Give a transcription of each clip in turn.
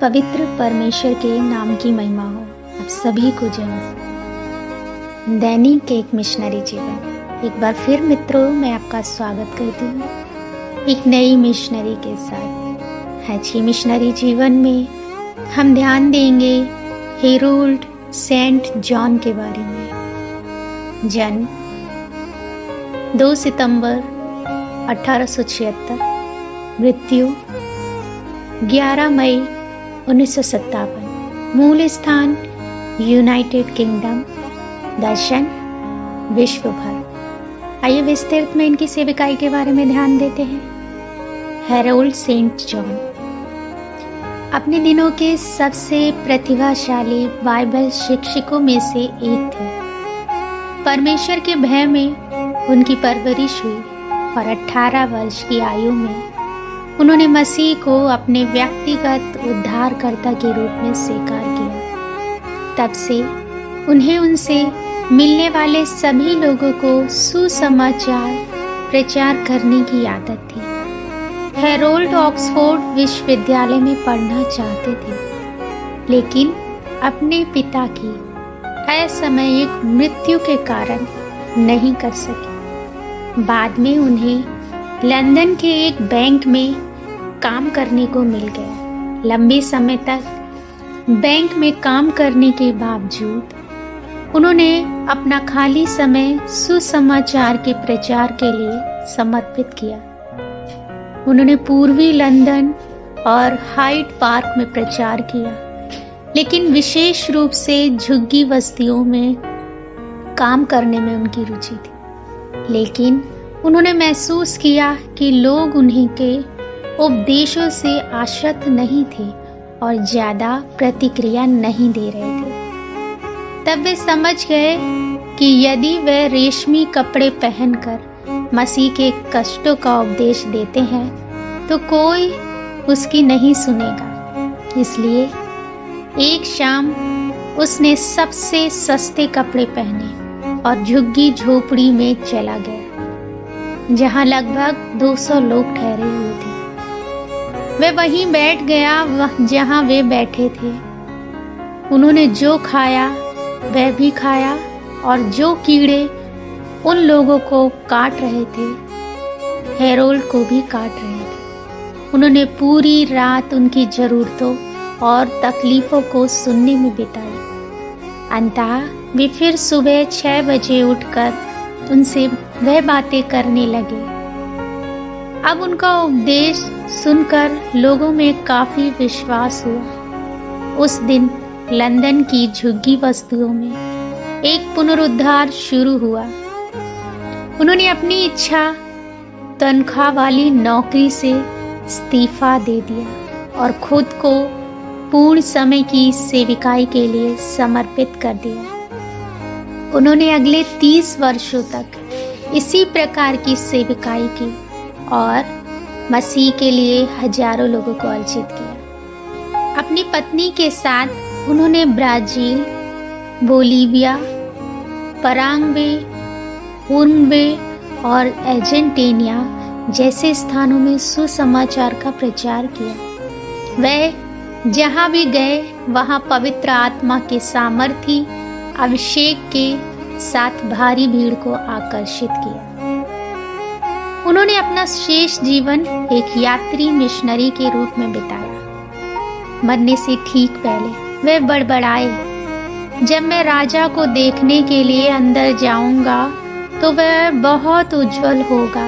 पवित्र परमेश्वर के नाम की महिमा हो। आप सभी को जय मसीह। दैनिक एक मिशनरी जीवन। एक बार फिर मित्रों, मैं आपका स्वागत करती हूँ एक नई मिशनरी के साथ। आज की मिशनरी जीवन में हम ध्यान देंगे हेरोल्ड सेंट जॉन के बारे में। जन्म 2 सितंबर 1876, मृत्यु 11 मई 1957, मूल स्थान यूनाइटेड किंगडम, दर्शन विश्व भर। आइए विस्तृत में इनकी सेविकाई के बारे में ध्यान देते हैं। हेरोल्ड सेंट जॉन अपने दिनों के सबसे प्रतिभाशाली बाइबल शिक्षकों में से एक थे। परमेश्वर के भय में उनकी परवरिश हुई और 18 वर्ष की आयु में उन्होंने मसीह को अपने व्यक्तिगत उद्धारकर्ता के रूप में स्वीकार किया। तब से उन्हें उनसे मिलने वाले सभी लोगों को सुसमाचार प्रचार करने की आदत थी। हेरोल्ड ऑक्सफोर्ड विश्वविद्यालय में पढ़ना चाहते थे, लेकिन अपने पिता की असामयिक मृत्यु के कारण नहीं कर सके। बाद में उन्हें लंदन के एक बैंक में काम करने को मिल गया। लंबे समय तक बैंक में काम करने के बावजूद उन्होंने अपना खाली समय सुसमाचार के प्रचार के लिए समर्पित किया। उन्होंने पूर्वी लंदन और हाइड पार्क में प्रचार किया, लेकिन विशेष रूप से झुग्गी बस्तियों में काम करने में उनकी रुचि थी। लेकिन उन्होंने महसूस किया कि लोग उन्हीं के उपदेशों से आश्वस्त नहीं थे और ज्यादा प्रतिक्रिया नहीं दे रहे थे। तब वे समझ गए कि यदि वे रेशमी कपड़े पहनकर मसीह के कष्टों का उपदेश देते हैं तो कोई उसकी नहीं सुनेगा। इसलिए एक शाम उसने सबसे सस्ते कपड़े पहने और झुग्गी झोपड़ी में चला गया, जहां लगभग 200 लोग ठहरे हुए थे। वह वहीं बैठ गया जहां वे बैठे थे। उन्होंने जो खाया वह भी खाया और जो कीड़े उन लोगों को काट रहे थे, हेरोल्ड को भी काट रहे थे। उन्होंने पूरी रात उनकी जरूरतों और तकलीफों को सुनने में बिताई। अंततः वे फिर सुबह 6 बजे उठकर उनसे वह बातें करने लगे। अब उनका उपदेश सुनकर लोगों में काफी विश्वास हुआ। उस दिन लंदन की झुग्गी बस्तियों में एक पुनरुद्धार शुरू हुआ। उन्होंने अपनी इच्छा तनख्वाह वाली नौकरी से इस्तीफा दे दिया और खुद को पूर्ण समय की सेविकाई के लिए समर्पित कर दिया। उन्होंने अगले 30 वर्षों तक इसी प्रकार की सेविकाई की और मसीह के लिए हजारों लोगों को अर्जित किया। अपनी पत्नी के साथ उन्होंने ब्राजील, बोलीविया, पराग्वे, उरुग्वे और अर्जेंटीना जैसे स्थानों में सुसमाचार का प्रचार किया। वह जहां भी गए वहां पवित्र आत्मा के सामर्थी अभिषेक के साथ भारी भीड़ को आकर्षित किया। उन्होंने अपना शेष जीवन एक यात्री मिशनरी के रूप में बिताया। मरने से ठीक पहले वे बड़बड़ाए, जब मैं राजा को देखने के लिए अंदर जाऊंगा तो वह बहुत उज्जवल होगा।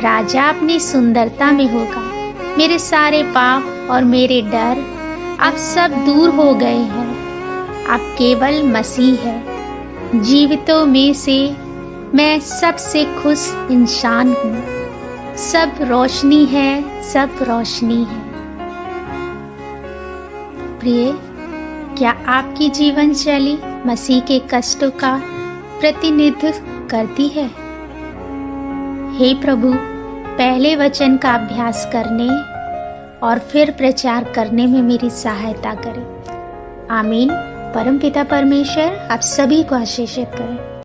राजा अपनी सुंदरता में होगा। मेरे सारे पाप और मेरे डर अब सब दूर हो गए हैं। अब केवल मसीह है। जीवितों में से मैं सबसे खुश इंसान हूँ। सब रोशनी है, सब रोशनी है। प्रिय, क्या आपकी जीवन शैली मसीह के कष्टों का प्रतिनिधित्व करती है? हे प्रभु, पहले वचन का अभ्यास करने और फिर प्रचार करने में मेरी सहायता करें। आमीन। परमपिता परमेश्वर आप सभी को आशीषित करें।